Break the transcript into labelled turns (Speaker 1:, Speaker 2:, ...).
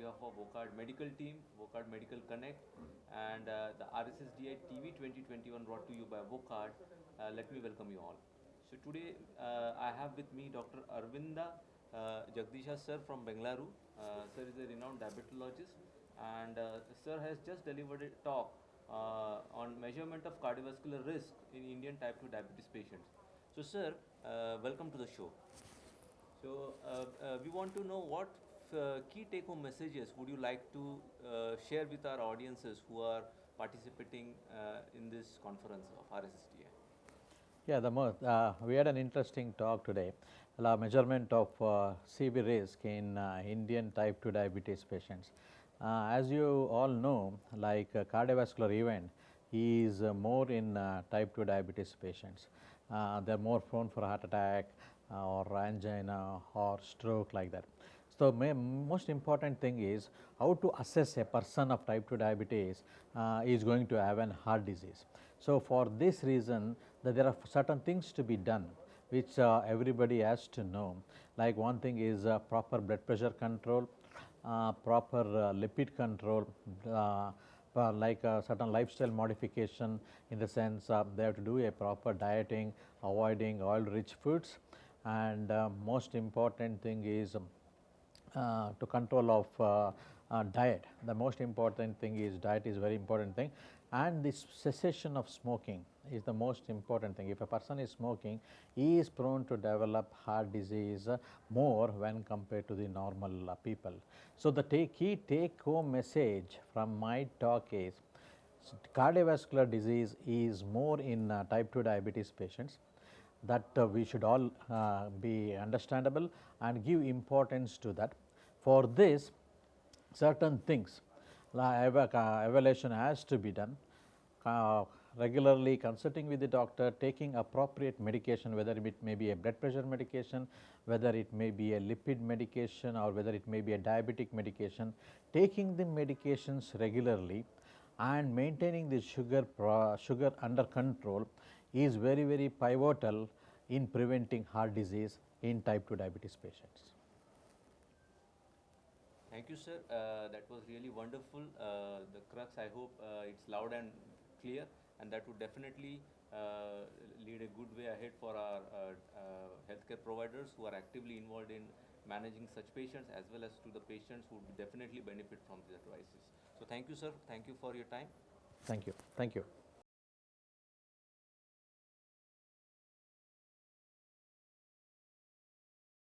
Speaker 1: behalf of Wockhardt Medical Team, Wockhardt Medical Connect, and the RSSDI TV 2021 brought to you by Wockhardt. Let me welcome you all. So today I have with me Dr. Aravinda Jagdeesha sir from Bengaluru. Sir is a renowned diabetologist, and sir has just delivered a talk on measurement of cardiovascular risk in Indian type 2 diabetes patients. So sir, welcome to the show. So we want to know what key take-home messages would you like to share with our audiences who are participating in this conference of RSSDI?
Speaker 2: Yeah, we had an interesting talk today, measurement of CV risk in Indian type 2 diabetes patients. As you all know, like cardiovascular event is more in type 2 diabetes patients. They are more prone for heart attack or angina or stroke like that. So, most important thing is how to assess a person of type 2 diabetes is going to have an heart disease. So, for this reason that there are certain things to be done which everybody has to know, like one thing is proper blood pressure control, proper lipid control, like certain lifestyle modification, in the sense they have to do a proper dieting, avoiding oil rich foods, and most important thing is to control of diet. The most important thing is diet is very important thing, and this cessation of smoking is the most important thing. If a person is smoking, he is prone to develop heart disease more when compared to the normal people. So, the key take home message from my talk is cardiovascular disease is more in type 2 diabetes patients, that we should all be understandable and give importance to that. For this, certain things evaluation has to be done, regularly consulting with the doctor, taking appropriate medication, whether it may be a blood pressure medication, whether it may be a lipid medication, or whether it may be a diabetic medication, taking the medications regularly and maintaining the sugar under control is very, very pivotal in preventing heart disease in type 2 diabetes patients.
Speaker 1: Thank you, sir. That was really wonderful. The crux, I hope it's loud and clear, and that would definitely lead a good way ahead for our healthcare providers who are actively involved in managing such patients, as well as to the patients who would definitely benefit from these advices. So thank you, sir. Thank you for your time.
Speaker 2: Thank you. Thank you.